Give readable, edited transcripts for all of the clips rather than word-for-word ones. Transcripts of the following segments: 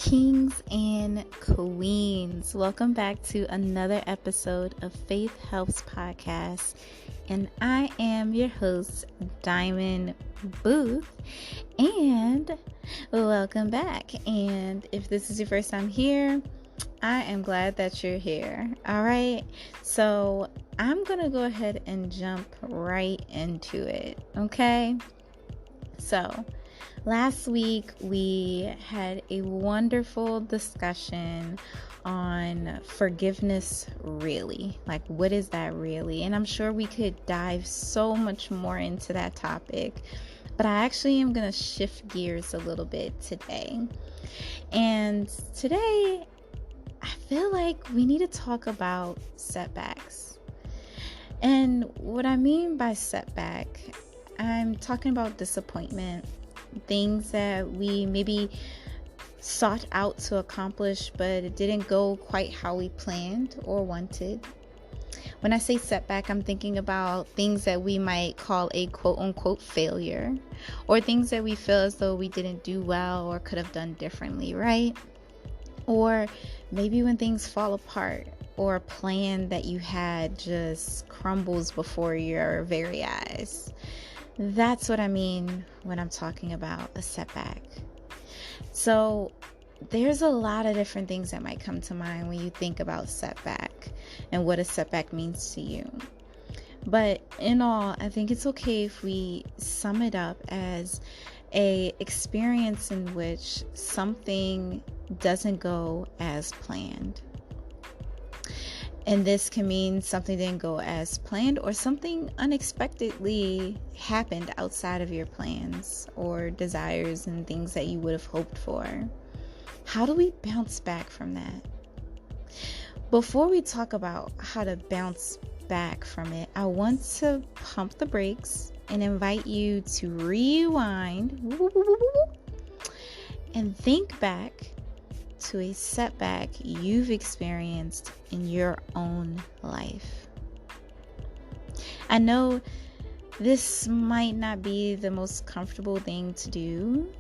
Kings and queens, welcome back to another episode of Faith Helps Podcast, and I am your host, Diamond Booth, and welcome back. And if this is your first time here, I am glad that you're here. All right, so I'm gonna go ahead and jump right into it. Okay, so last week, we had a wonderful discussion on forgiveness, really. Like, what is that really? And I'm sure we could dive so much more into that topic, but I actually am going to shift gears a little bit today. And today, I feel like we need to talk about setbacks. And what I mean by setback, I'm talking about disappointment. Things that we maybe sought out to accomplish, but it didn't go quite how we planned or wanted. When I say setback, I'm thinking about things that we might call a quote-unquote failure, or things that we feel as though we didn't do well or could have done differently, right? Or maybe when things fall apart, or a plan that you had just crumbles before your very eyes. That's what I mean when I'm talking about a setback. So there's a lot of different things that might come to mind when you think about setback and what a setback means to you. But in all, I think it's okay if we sum it up as a experience in which something doesn't go as planned. And this can mean something didn't go as planned, or something unexpectedly happened outside of your plans or desires and things that you would have hoped for. How do we bounce back from that? Before we talk about how to bounce back from it, I want to pump the brakes and invite you to rewind and think back to a setback you've experienced in your own life. I know this might not be the most comfortable thing to do,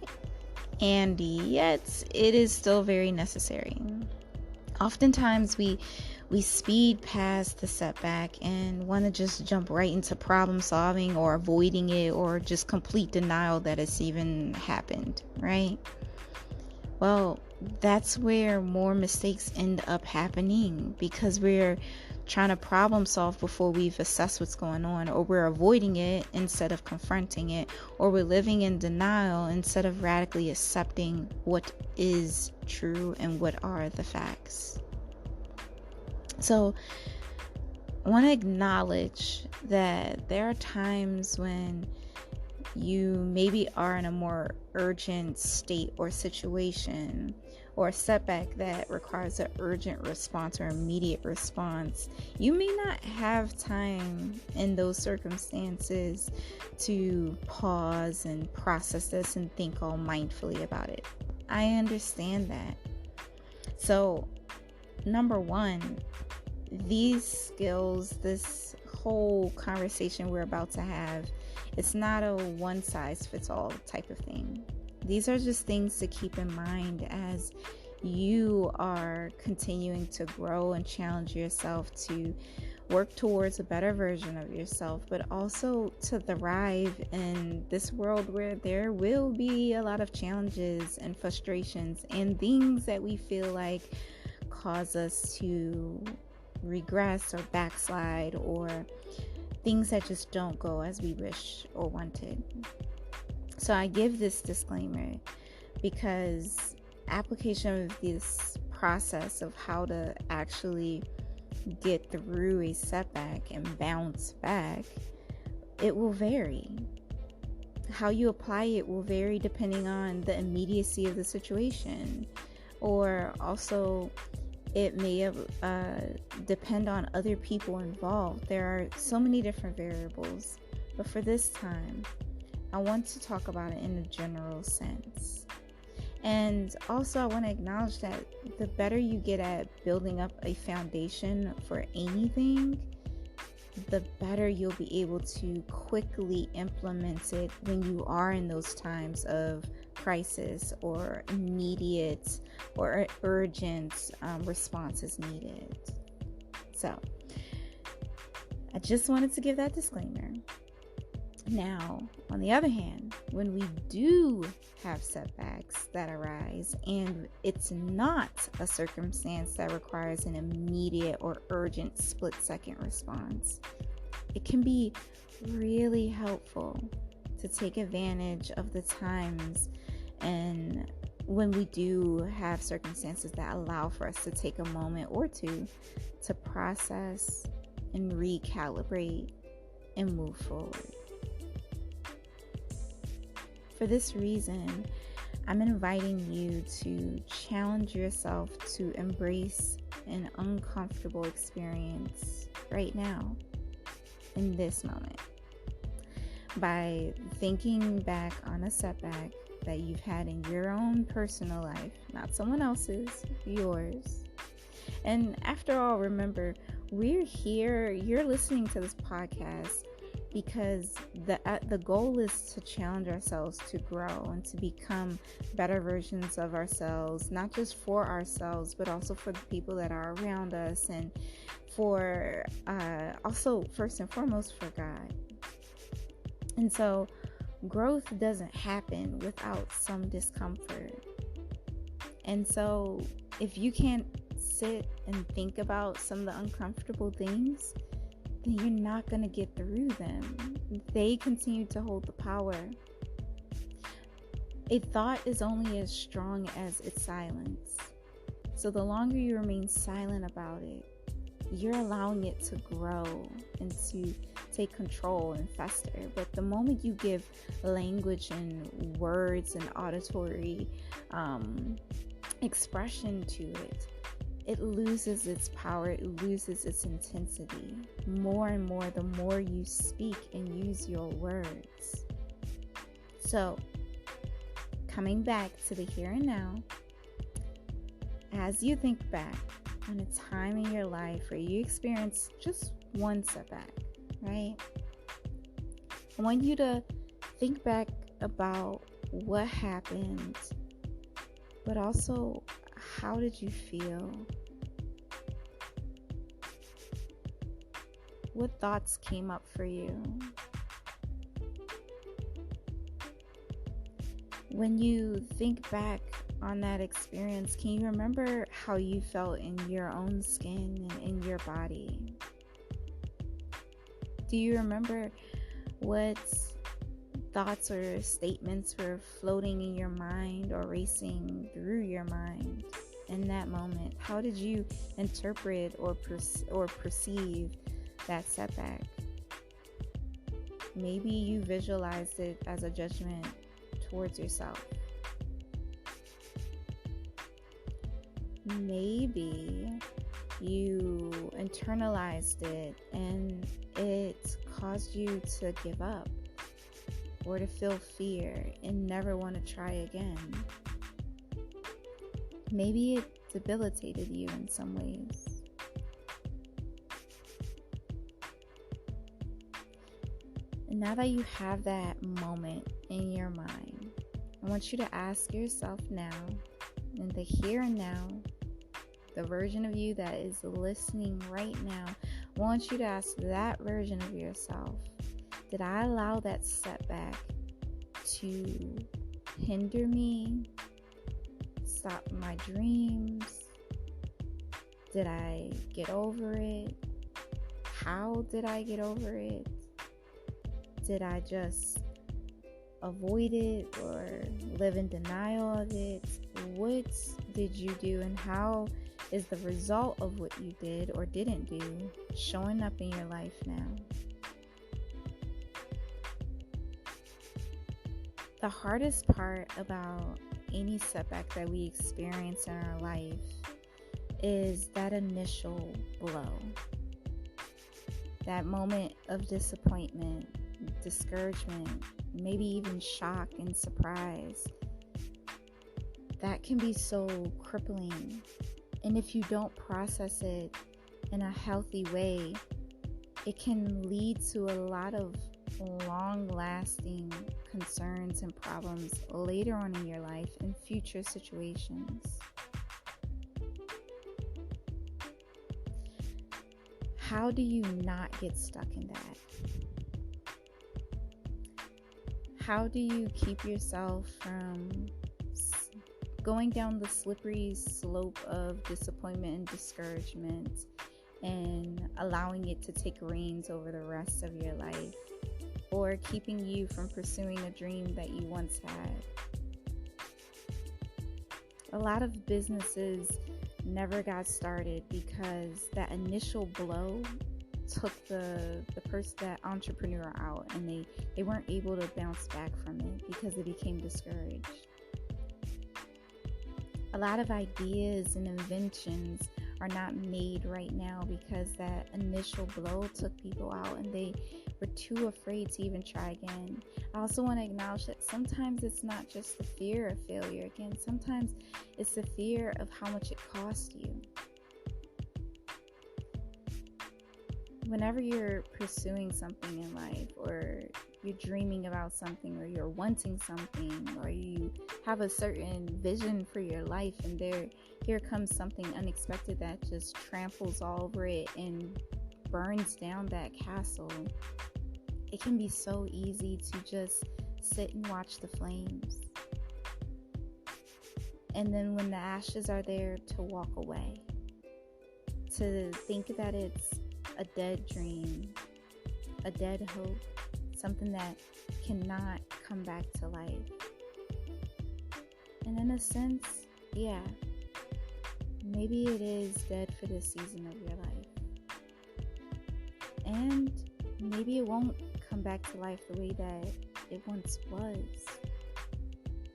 and yet it is still very necessary. Oftentimes we speed past the setback and want to just jump right into problem solving or avoiding it, or just complete denial that it's even happened, right? Well, that's where more mistakes end up happening, because we're trying to problem solve before we've assessed what's going on, or we're avoiding it instead of confronting it, or we're living in denial instead of radically accepting what is true and what are the facts. So I want to acknowledge that there are times when you maybe are in a more urgent state or situation, or a setback that requires an urgent response or immediate response. You may not have time in those circumstances to pause and process this and think all mindfully about it. I understand that. So, number one, these skills, this whole conversation we're about to have, it's not a one-size-fits-all type of thing. These are just things to keep in mind as you are continuing to grow and challenge yourself to work towards a better version of yourself, but also to thrive in this world where there will be a lot of challenges and frustrations and things that we feel like cause us to regress or backslide, or things that just don't go as we wish or wanted. So I give this disclaimer because application of this process of how to actually get through a setback and bounce back, it will vary. How you apply it will vary depending on the immediacy of the situation, or also it may depend on other people involved. There are so many different variables, but for this time, I want to talk about it in a general sense. And also, I want to acknowledge that the better you get at building up a foundation for anything, the better you'll be able to quickly implement it when you are in those times of crisis or immediate or urgent response is needed. So I just wanted to give that disclaimer. Now, on the other hand, when we do have setbacks that arise and it's not a circumstance that requires an immediate or urgent split-second response, it can be really helpful to take advantage of the times and when we do have circumstances that allow for us to take a moment or two to process and recalibrate and move forward. For this reason, I'm inviting you to challenge yourself to embrace an uncomfortable experience right now, in this moment, by thinking back on a setback that you've had in your own personal life, not someone else's, yours. And after all, remember, we're here, you're listening to this podcast because the goal is to challenge ourselves to grow and to become better versions of ourselves, not just for ourselves, but also for the people that are around us, and for also, first and foremost, for God. And so growth doesn't happen without some discomfort. And so if you can't sit and think about some of the uncomfortable things, then you're not going to get through them. They continue to hold the power. A thought is only as strong as its silence. So the longer you remain silent about it, you're allowing it to grow and to take control and fester. But the moment you give language and words and auditory expression to it, it loses its power, it loses its intensity. More and more, the more you speak and use your words. So, coming back to the here and now, as you think back on a time in your life where you experienced just one setback, right? I want you to think back about what happened, but also, how did you feel? What thoughts came up for you? When you think back on that experience, can you remember how you felt in your own skin and in your body? Do you remember what thoughts or statements were floating in your mind or racing through your mind in that moment? How did you interpret or perceive that setback? Maybe you visualized it as a judgment towards yourself. Maybe you internalized it and it caused you to give up or to feel fear and never want to try again. Maybe it debilitated you in some ways. And now that you have that moment in your mind, I want you to ask yourself now, in the here and now, the version of you that is listening right now, I want you to ask that version of yourself, did I allow that setback to hinder me, stop my dreams? Did I get over it? How did I get over it? Did I just avoid it or live in denial of it? What did you do, and how is the result of what you did or didn't do showing up in your life now? The hardest part about any setback that we experience in our life is that initial blow. That moment of disappointment, discouragement, maybe even shock and surprise. That can be so crippling. And if you don't process it in a healthy way, it can lead to a lot of long-lasting concerns and problems later on in your life in future situations. How do you not get stuck in that? How do you keep yourself from going down the slippery slope of disappointment and discouragement and allowing it to take reins over the rest of your life, or keeping you from pursuing a dream that you once had? A lot of businesses never got started because that initial blow took that entrepreneur out, and they weren't able to bounce back from it because they became discouraged. A lot of ideas and inventions are not made right now because that initial blow took people out and they were too afraid to even try again. I also want to acknowledge that sometimes it's not just the fear of failure. Again, sometimes it's the fear of how much it cost you. Whenever you're pursuing something in life, or you're dreaming about something, or you're wanting something, or you have a certain vision for your life, and here comes something unexpected that just tramples all over it and burns down that castle, it can be so easy to just sit and watch the flames. And then when the ashes are there, to walk away. To think that it's a dead dream, a dead hope, something that cannot come back to life. And in a sense, yeah, maybe it is dead for this season of your life. And maybe it won't come back to life the way that it once was.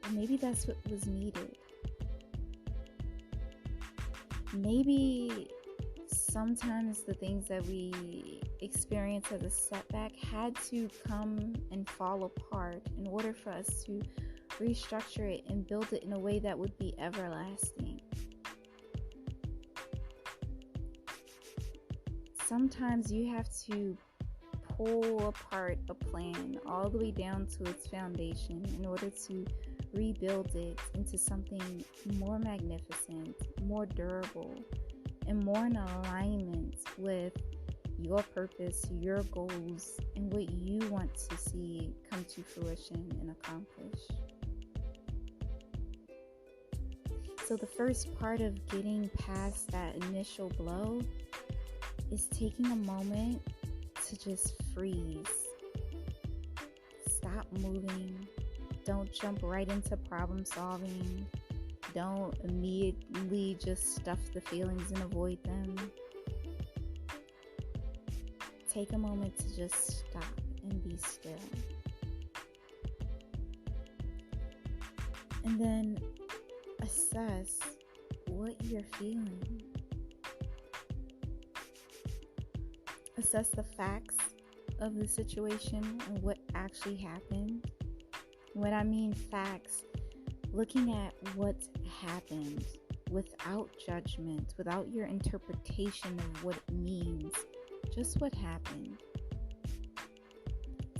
Or maybe that's what was needed. Maybe sometimes the things that we experience as a setback had to come and fall apart in order for us to restructure it and build it in a way that would be everlasting. Sometimes you have to pull apart a plan all the way down to its foundation in order to rebuild it into something more magnificent, more durable, and more in alignment with your purpose, your goals, and what you want to see come to fruition and accomplish. So the first part of getting past that initial blow is taking a moment to just freeze. Stop moving. Don't jump right into problem solving. Don't immediately just stuff the feelings and avoid them. Take a moment to just stop and be still. And then assess what you're feeling. Assess the facts of the situation and what actually happened. When I mean facts, looking at what happened without judgment, without your interpretation of what it means, just what happened.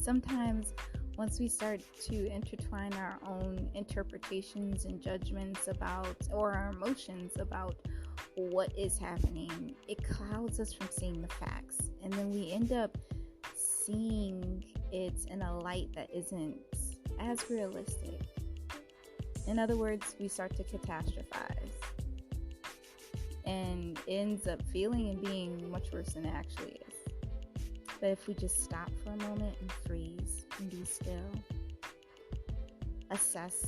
Sometimes once we start to intertwine our own interpretations and judgments about, or our emotions about what is happening, it clouds us from seeing the facts. And then we end up seeing it in a light that isn't as realistic. In other words, we start to catastrophize and ends up feeling and being much worse than it actually is. But if we just stop for a moment and freeze and be still, assess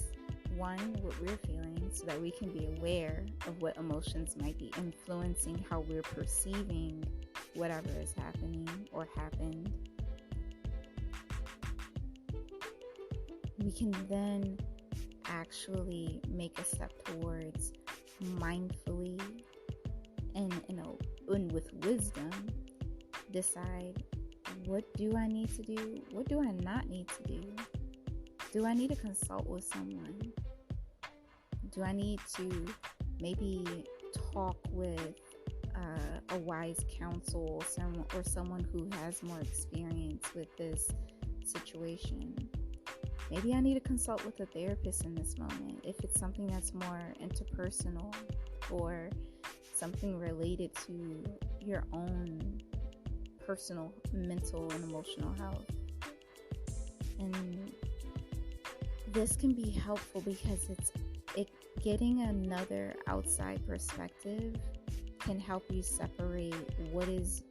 one, what we're feeling, so that we can be aware of what emotions might be influencing how we're perceiving whatever is happening or happened. We can then actually make a step towards mindfully and with wisdom decide, what do I need to do? What do I not need to do? Do I need to consult with someone? Do I need to maybe talk with a wise counsel or someone who has more experience with this situation. Maybe I need to consult with a therapist in this moment if it's something that's more interpersonal or something related to your own personal mental and emotional health. And this can be helpful because getting another outside perspective can help you separate what is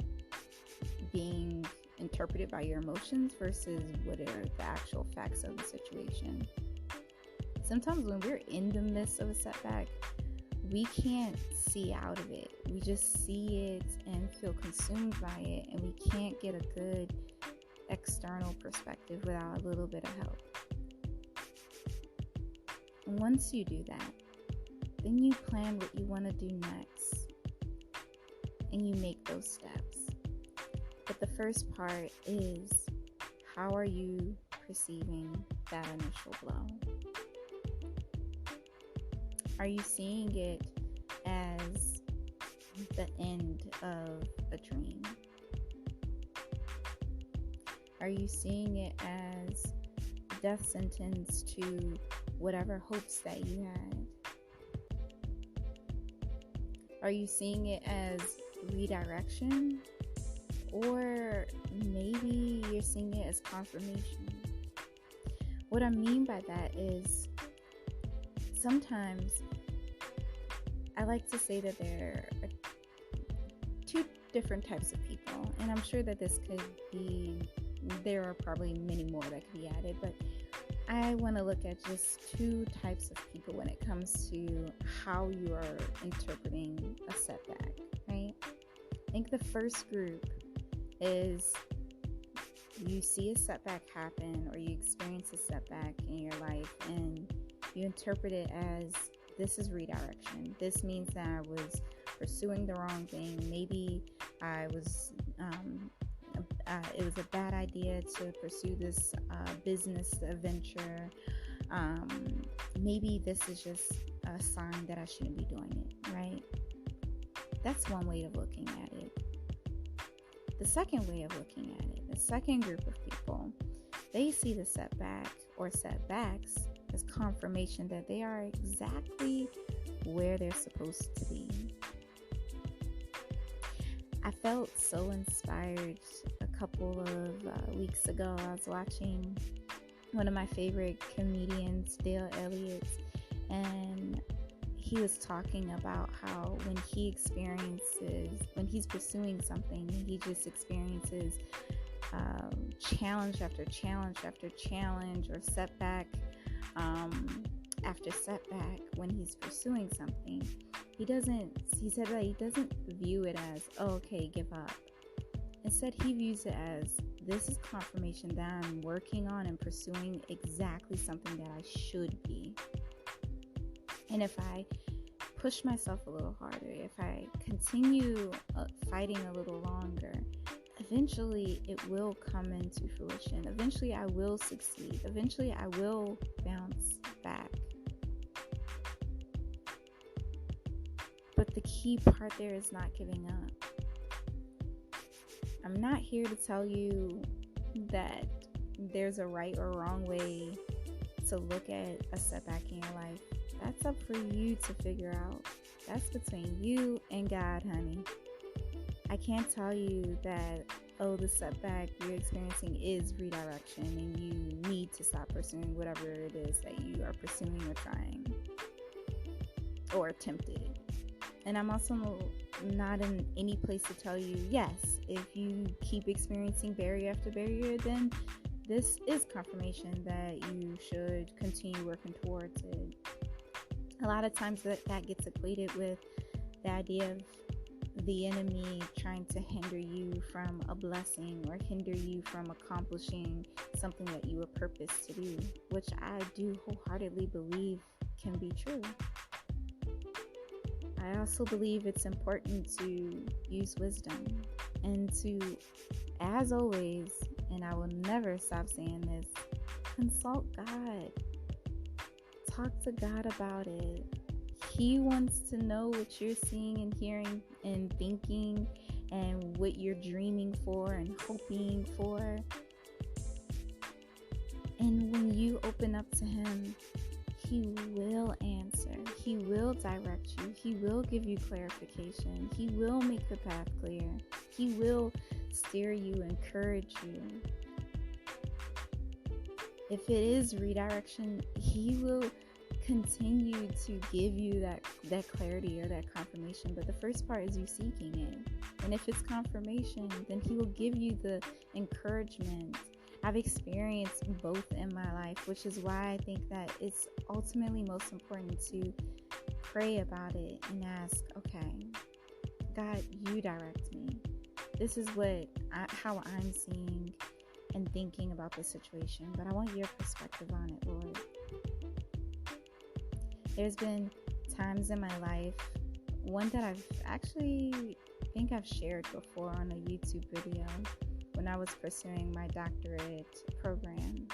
being interpreted by your emotions versus what are the actual facts of the situation. Sometimes when we're in the midst of a setback, we can't see out of it. We just see it and feel consumed by it, and we can't get a good external perspective without a little bit of help. Once you do that, then you plan what you want to do next, and you make those steps. But the first part is, how are you perceiving that initial blow? Are you seeing it as the end of a dream? Are you seeing it as a death sentence to whatever hopes that you had? Are you seeing it as redirection? Or maybe you're seeing it as confirmation. What I mean by that is, sometimes I like to say that there are two different types of people, and I'm sure that there are probably many more that could be added, but I want to look at just two types of people when it comes to how you are interpreting a setback, right? I think the first group is, you see a setback happen or you experience a setback in your life and you interpret it as, this is redirection. This means that I was pursuing the wrong thing. Maybe it was a bad idea to pursue this business venture. Maybe this is just a sign that I shouldn't be doing it, right? That's one way of looking at it. The second way of looking at it, the second group of people, they see the setback or setbacks as confirmation that they are exactly where they're supposed to be. I felt so inspired a couple of weeks ago. I was watching one of my favorite comedians, Dale Elliott, and he was talking about how when he's pursuing something, he just experiences challenge after challenge after challenge, or setback after setback when he's pursuing something. He said that he doesn't view it as, oh, okay, give up. Instead, he views it as, this is confirmation that I'm working on and pursuing exactly something that I should be. And if I push myself a little harder, if I continue fighting a little longer, eventually it will come into fruition. Eventually I will succeed. Eventually I will bounce back. But the key part there is not giving up. I'm not here to tell you that there's a right or wrong way to look at a setback in your life. That's up for you to figure out. That's between you and God, honey. I can't tell you that, oh, the setback you're experiencing is redirection and you need to stop pursuing whatever it is that you are pursuing or trying or attempted. And I'm also not in any place to tell you, yes, if you keep experiencing barrier after barrier, then this is confirmation that you should continue working towards it. A lot of times that gets equated with the idea of the enemy trying to hinder you from a blessing or hinder you from accomplishing something that you were purposed to do, which I do wholeheartedly believe can be true. I also believe it's important to use wisdom and to, as always, and I will never stop saying this, consult God. Talk to God about it. He wants to know what you're seeing and hearing and thinking and what you're dreaming for and hoping for. open up to him, he will answer. He will direct you. He will give you clarification. He will make the path clear. He will steer you, encourage you. If it is redirection, he will continue to give you that clarity or that confirmation. But the first part is you seeking it. And if it's confirmation, then he will give you the encouragement. I've experienced both in my life, which is why I think that it's ultimately most important to pray about it and ask, okay, God, you direct me. This is how I'm seeing and thinking about the situation, but I want your perspective on it, Lord. There's been times in my life, one that I've shared before on a YouTube video, when I was pursuing my doctorate program.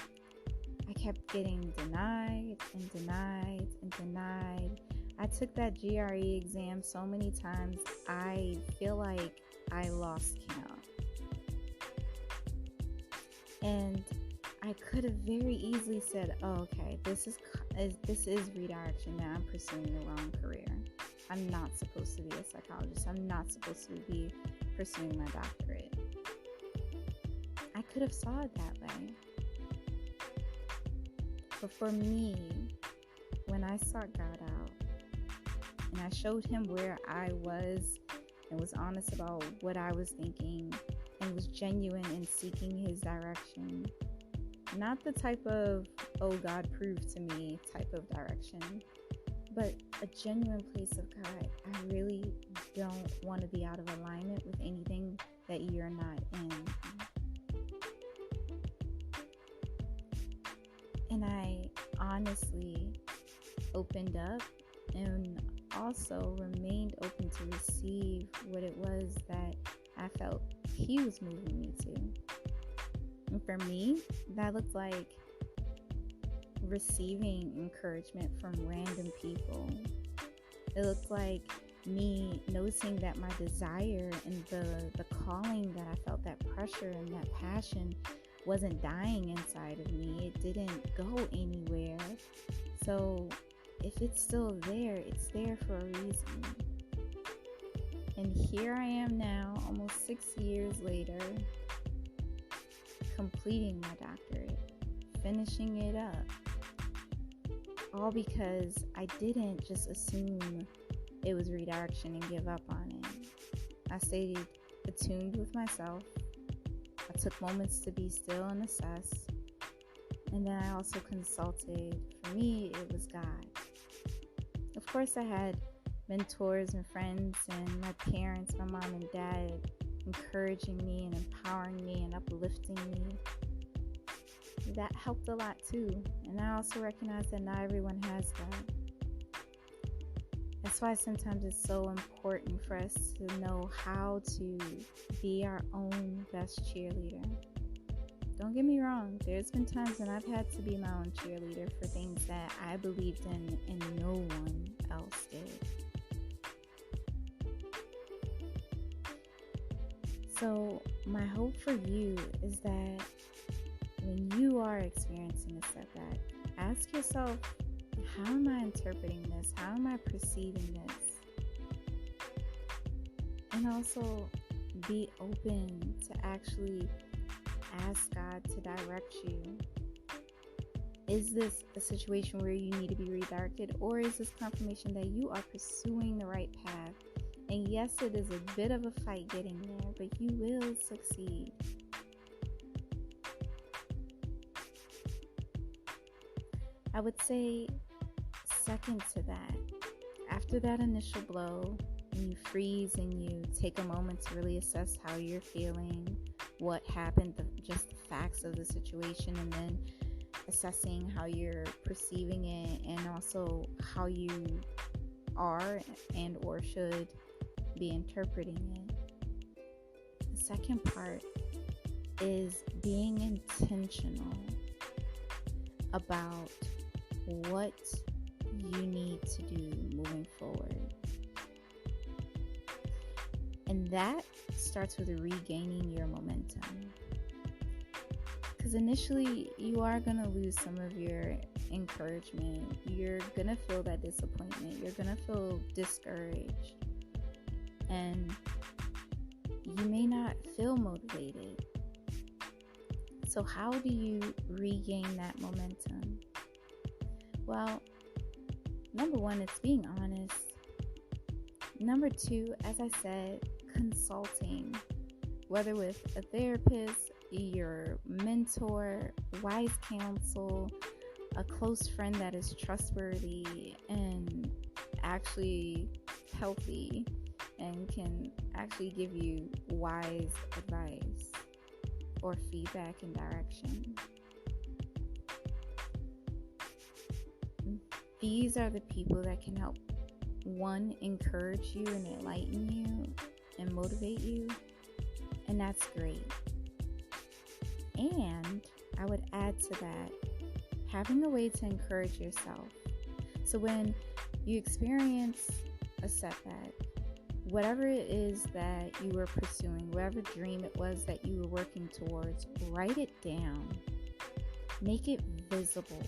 I kept getting denied and denied and denied. I took that GRE exam so many times, I feel like I lost count. And I could have very easily said, oh, okay, this is redirection, that I'm pursuing the wrong career. I'm not supposed to be a psychologist. I'm not supposed to be pursuing my doctorate. I could have saw it that way. But for me, when I sought God out and I showed him where I was and was honest about what I was thinking and was genuine in seeking his direction, not the type of, oh, God, prove to me type of direction, but a genuine place of, God, I really don't want to be out of alignment with anything that you're not in. And I honestly opened up and also remained open to receive what it was that I felt he was moving me to. And for me, that looked like receiving encouragement from random people. It looked like me noticing that my desire and the calling that I felt, that pressure and that passion, wasn't dying inside of me. It didn't go anywhere. So if it's still there, it's there for a reason. And here I am now, almost 6 years later, completing my doctorate, finishing it up. All because I didn't just assume it was redirection and give up on it. I stayed attuned with myself. I took moments to be still and assess. And then I also consulted. For me, it was God. Of course, I had mentors and friends and my parents, my mom and dad, encouraging me and empowering me and uplifting me. That helped a lot too. And I also recognize that not everyone has that. That's why sometimes it's so important for us to know how to be our own best cheerleader. Don't get me wrong, there's been times when I've had to be my own cheerleader for things that I believed in and no one else did. So my hope for you is that when you are experiencing a setback, ask yourself, how am I interpreting this? How am I perceiving this? And also be open to actually ask God to direct you. Is this a situation where you need to be redirected, or is this confirmation that you are pursuing the right path? And yes, it is a bit of a fight getting there, but you will succeed. I would say second to that, after that initial blow, and you freeze and you take a moment to really assess how you're feeling, what happened, just the facts of the situation, and then assessing how you're perceiving it and also how you are and or should be interpreting it. The second part is being intentional about what you need to do moving forward. And that starts with regaining your momentum. Because initially, you are going to lose some of your encouragement. You're going to feel that disappointment. You're going to feel discouraged. And you may not feel motivated. So how do you regain that momentum? Well, number one, it's being honest. Number two, as I said, consulting, whether with a therapist, your mentor, wise counsel, a close friend that is trustworthy and actually healthy and can actually give you wise advice or feedback and direction. These are the people that can help, one, encourage you and enlighten you and motivate you, and that's great. And I would add to that, having a way to encourage yourself. So when you experience a setback, whatever it is that you were pursuing, whatever dream it was that you were working towards, write it down. Make it visible.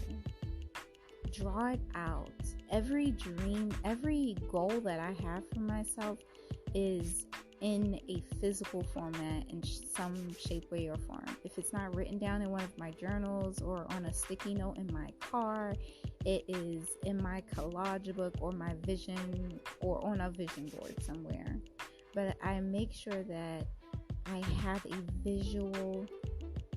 Draw it out. Every dream, every goal that I have for myself is in a physical format in some shape, way, or form. If it's not written down in one of my journals or on a sticky note in my car, it is in my collage book or my vision or on a vision board somewhere. But I make sure that I have a visual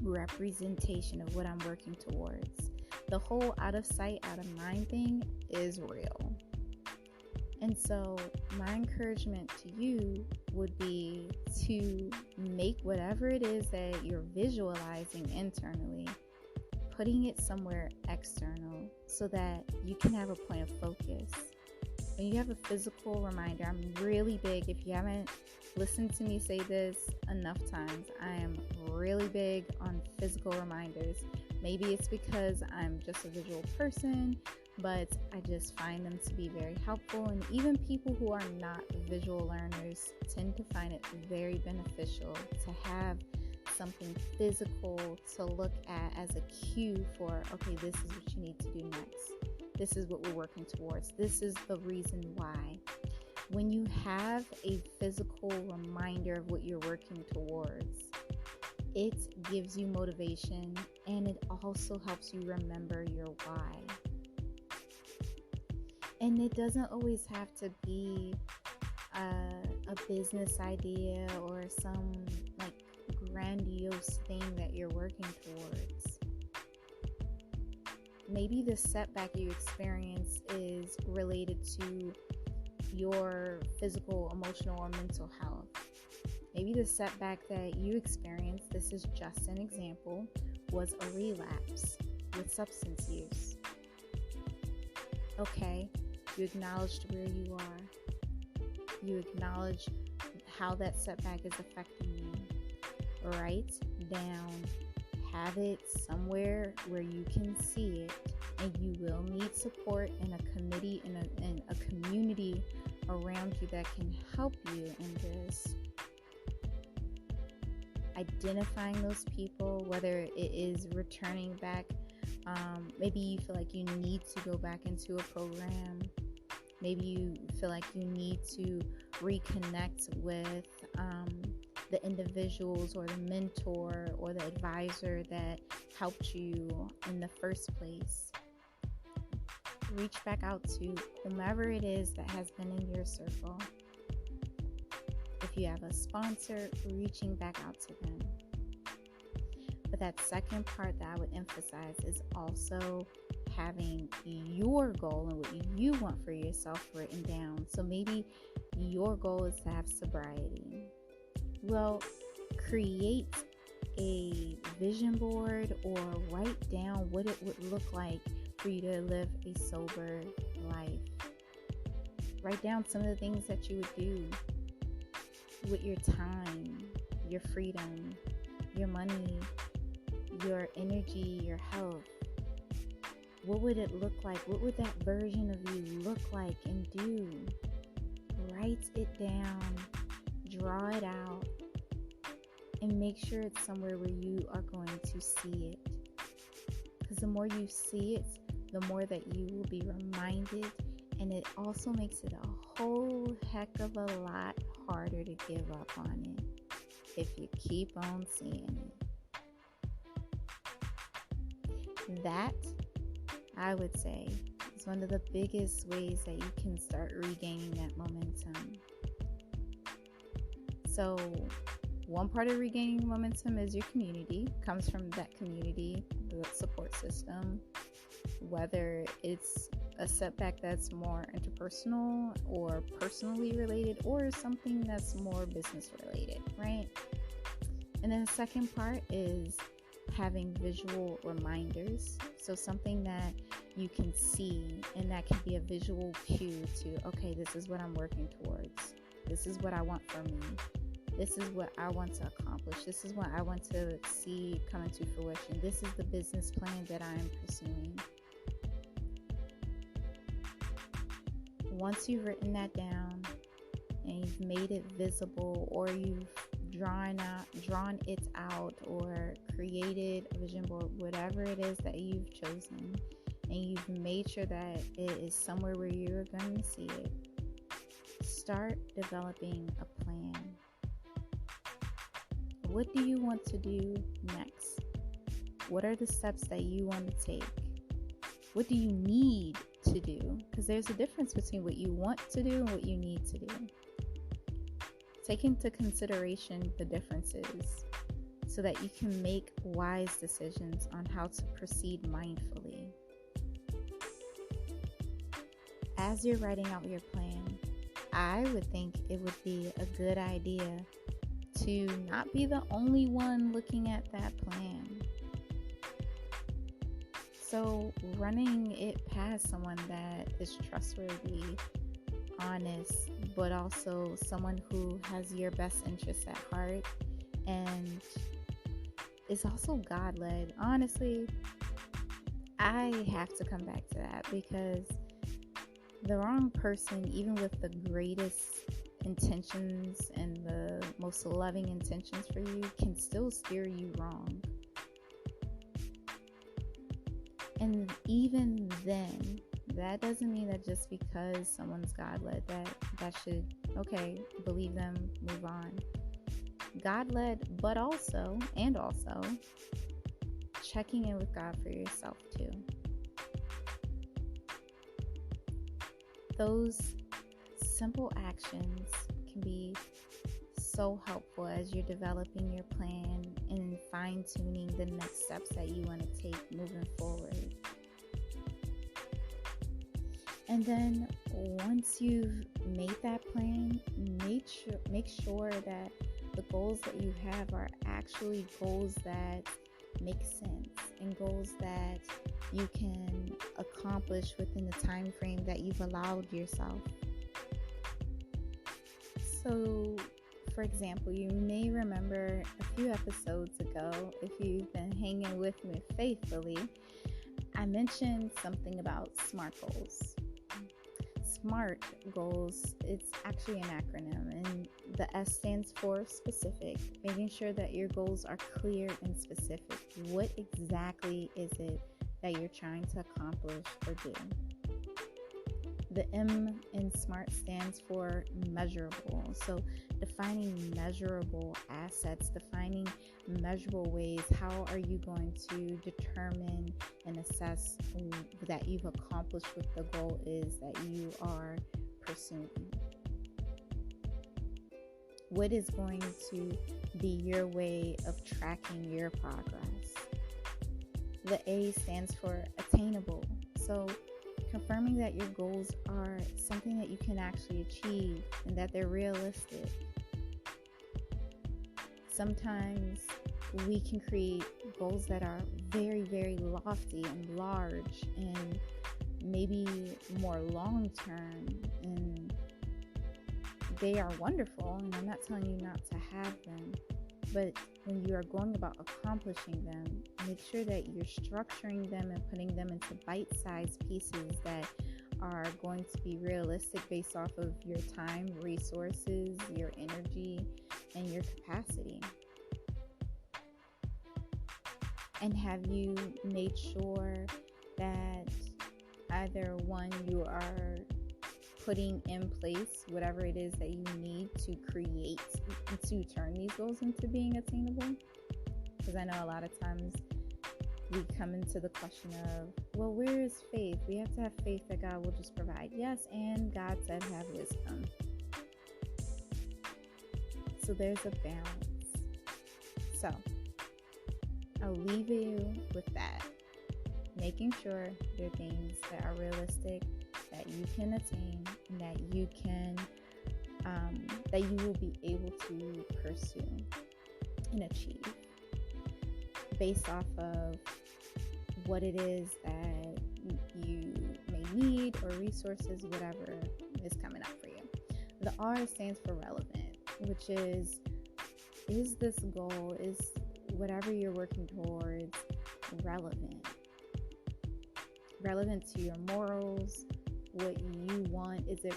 representation of what I'm working towards. The whole out of sight, out of mind thing is real. And so my encouragement to you would be to make whatever it is that you're visualizing internally, putting it somewhere external so that you can have a point of focus. And you have a physical reminder. I'm really big, if you haven't listened to me say this enough times, I am really big on physical reminders. Maybe it's because I'm just a visual person, but I just find them to be very helpful. And even people who are not visual learners tend to find it very beneficial to have something physical to look at as a cue for, okay, this is what you need to do next. This is what we're working towards. This is the reason why. When you have a physical reminder of what you're working towards, it gives you motivation and it also helps you remember your why. And it doesn't always have to be a business idea or some like grandiose thing that you're working towards. Maybe the setback you experience is related to your physical, emotional, or mental health. Maybe the setback that you experienced, this is just an example, was a relapse with substance use. Okay, you acknowledged where you are. You acknowledge how that setback is affecting you. Write down, have it somewhere where you can see it, and you will need support in a committee and a community around you that can help you in this. Identifying those people, whether it is returning back, maybe you feel like you need to go back into a program. Maybe you feel like you need to reconnect with the individuals or the mentor or the advisor that helped you in the first place. Reach back out to whomever it is that has been in your circle. If you have a sponsor, reaching back out to them. But that second part that I would emphasize is also having your goal and what you want for yourself written down. So maybe your goal is to have sobriety. Well, create a vision board or write down what it would look like for you to live a sober life. Write down some of the things that you would do with your time, your freedom, your money, your energy, your health. What would it look like? What would that version of you look like and do? Write it down, draw it out, And make sure it's somewhere where you are going to see it. Because the more you see it, the more that you will be reminded. And it also makes it a whole heck of a lot harder to give up on it if you keep on seeing it. That, I would say, is one of the biggest ways that you can start regaining that momentum. So one part of regaining momentum is your community. Comes from that community, the support system, whether it's a setback that's more interpersonal or personally related, or something that's more business related, right? And then the second part is having visual reminders. So something that you can see, and that can be a visual cue to, okay, this is what I'm working towards. This is what I want for me. This is what I want to accomplish. This is what I want to see come into fruition. This is the business plan that I am pursuing. Once you've written that down and you've made it visible, or you've drawn it out, or created a vision board, whatever it is that you've chosen, and you've made sure that it is somewhere where you're going to see it, start developing a plan. What do you want to do next? What are the steps that you want to take? What do you need to do? Because there's a difference between what you want to do and what you need to do. Take into consideration the differences so that you can make wise decisions on how to proceed mindfully. As you're writing out your plan, I would think it would be a good idea to not be the only one looking at that plan. So running it past someone that is trustworthy, honest, but also someone who has your best interests at heart and is also God-led. Honestly, I have to come back to that, because the wrong person, even with the greatest intentions and the most loving intentions for you, can still steer you wrong. And even then, that doesn't mean that just because someone's God-led that should, okay, believe them, move on. God-led, but also checking in with God for yourself too. Those simple actions can be so helpful as you're developing your plan and fine-tuning the next steps that you want to take moving forward. And then once you've made that plan, make sure that the goals that you have are actually goals that make sense and goals that you can accomplish within the time frame that you've allowed yourself. So, for example, you may remember a few episodes ago, if you've been hanging with me faithfully, I mentioned something about SMART goals. SMART goals, it's actually an acronym, and the S stands for specific, making sure that your goals are clear and specific. What exactly is it that you're trying to accomplish or do? The M in SMART stands for measurable. So defining measurable assets, defining measurable ways. How are you going to determine and assess that you've accomplished what the goal is that you are pursuing? What is going to be your way of tracking your progress? The A stands for attainable. So confirming that your goals are something that you can actually achieve and that they're realistic. Sometimes we can create goals that are very, very lofty and large and maybe more long-term, and they are wonderful, and I'm not telling you not to have them, but when you are going about accomplishing them, make sure that you're structuring them and putting them into bite-sized pieces that are going to be realistic based off of your time, resources, your energy, and your capacity. And have you made sure that either one, you are putting in place whatever it is that you need to create, to turn these goals into being attainable? Because I know a lot of times we come into the question of, well, where is faith? We have to have faith that God will just provide. Yes, and God said have wisdom. So there's a balance. So I'll leave you with that. Making sure there are things that are realistic, that you can attain, and that you can, that you will be able to pursue and achieve based off of what it is that you may need, or resources, whatever is coming up for you. The R stands for relevant, which is this goal, is whatever you're working towards relevant? Relevant to your morals, what you want? Is it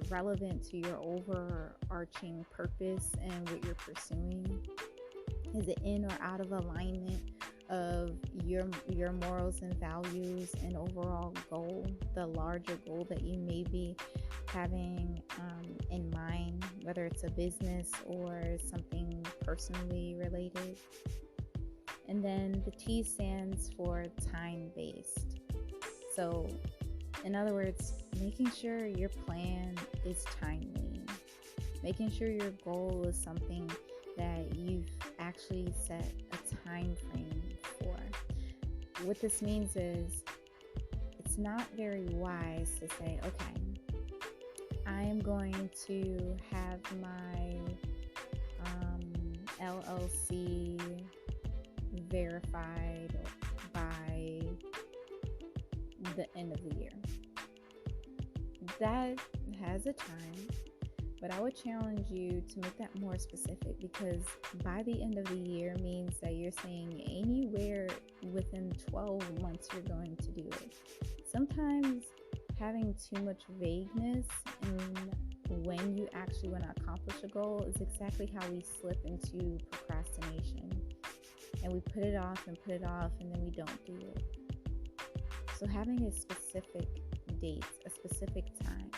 relevant to your overarching purpose and what you're pursuing? Is it in or out of alignment of your morals and values and overall goal, the larger goal that you may be having in mind, whether it's a business or something personally related? And then the T stands for time-based. So, in other words, making sure your plan is timely, making sure your goal is something that you've actually set a time frame for. What this means is, it's not very wise to say, okay, I am going to have my LLC verified by the end of the year. That has a time, but I would challenge you to make that more specific, because by the end of the year means that you're saying anywhere within 12 months you're going to do it. Sometimes having too much vagueness in when you actually want to accomplish a goal is exactly how we slip into procrastination. And we put it off, and then we don't do it. So having a specific date, a specific time,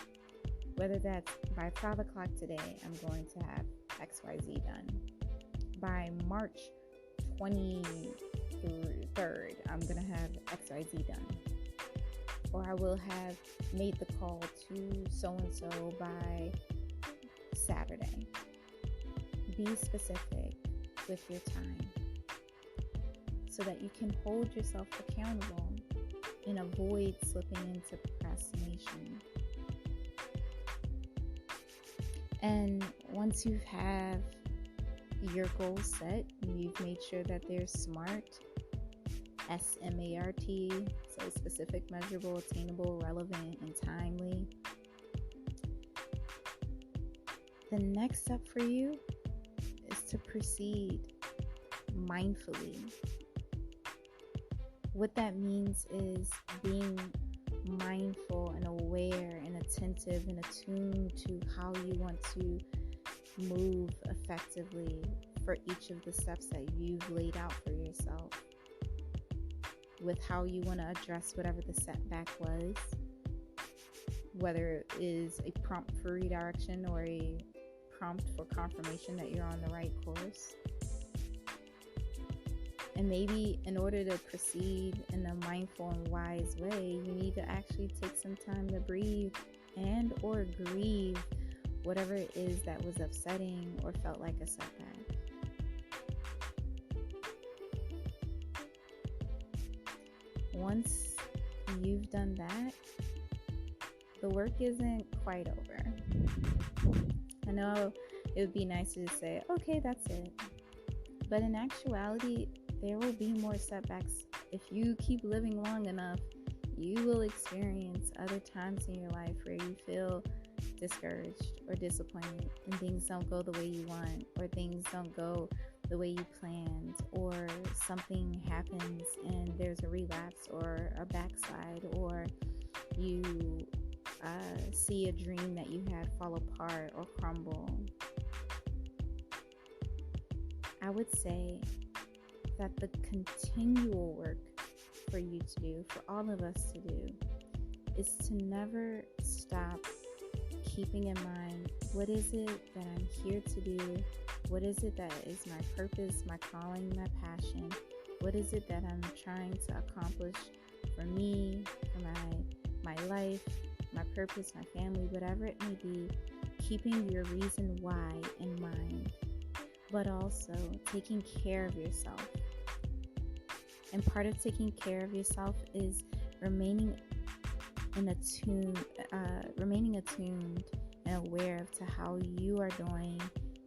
whether that's by 5 o'clock today, I'm going to have XYZ done. By March 23rd, I'm going to have XYZ done. Or I will have made the call to so-and-so by Saturday. Be specific with your time so that you can hold yourself accountable and avoid slipping into procrastination. And once you have your goals set, you've made sure that they're SMART, SMART, so specific, measurable, attainable, relevant, and timely. The next step for you is to proceed mindfully. What that means is being mindful and aware and attentive and attuned to how you want to move effectively for each of the steps that you've laid out for yourself, with how you want to address whatever the setback was, whether it is a prompt for redirection or a prompt for confirmation that you're on the right course. And maybe in order to proceed in a mindful and wise way, you need to actually take some time to breathe and or grieve whatever it is that was upsetting or felt like a setback. Once you've done that, the work isn't quite over. I know it would be nice to just say, okay, that's it. But in actuality, there will be more setbacks. If you keep living long enough, you will experience other times in your life where you feel discouraged or disappointed and things don't go the way you want, or things don't go the way you planned, or something happens and there's a relapse or a backslide, or you see a dream that you had fall apart or crumble. I would say that the continual work for you to do, for all of us to do, is to never stop keeping in mind, what is it that I'm here to do? What is it that is my purpose, my calling, my passion? What is it that I'm trying to accomplish for me, for my life, my purpose, my family, whatever it may be, keeping your reason why in mind, but also taking care of yourself. And part of taking care of yourself is remaining attuned and aware of to how you are doing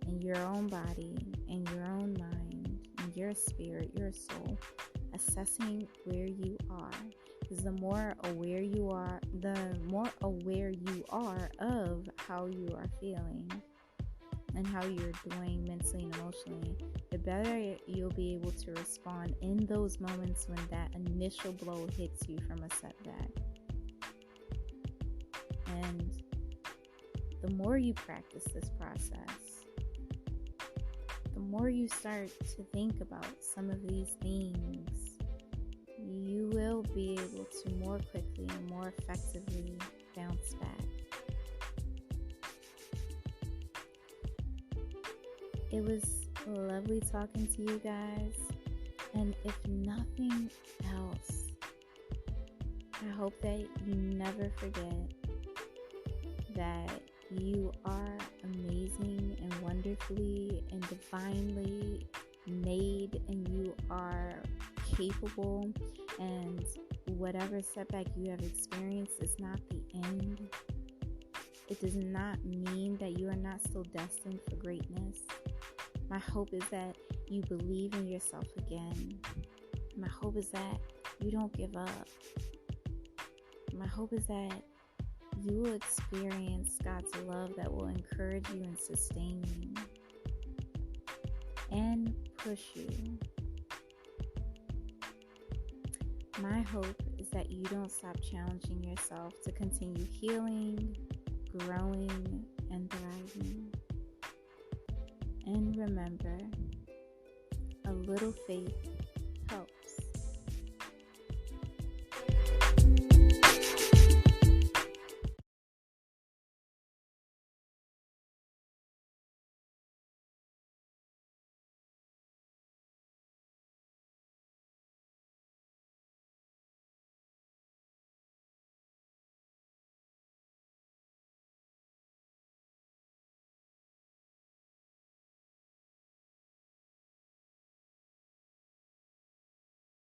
in your own body, in your own mind, in your spirit, your soul, assessing where you are. Because the more aware you are of how you are feeling and how you're doing mentally and emotionally, the better you'll be able to respond in those moments when that initial blow hits you from a setback. And the more you practice this process, the more you start to think about some of these things, you will be able to more quickly and more effectively bounce back. It was lovely talking to you guys, and if nothing else, I hope that you never forget that you are amazing and wonderfully and divinely made, and you are capable, and whatever setback you have experienced is not the end. It does not mean that you are not still destined for greatness. My hope is that you believe in yourself again. My hope is that you don't give up. My hope is that you will experience God's love that will encourage you and sustain you and push you. My hope is that you don't stop challenging yourself to continue healing, growing, and thriving. And remember, a little faith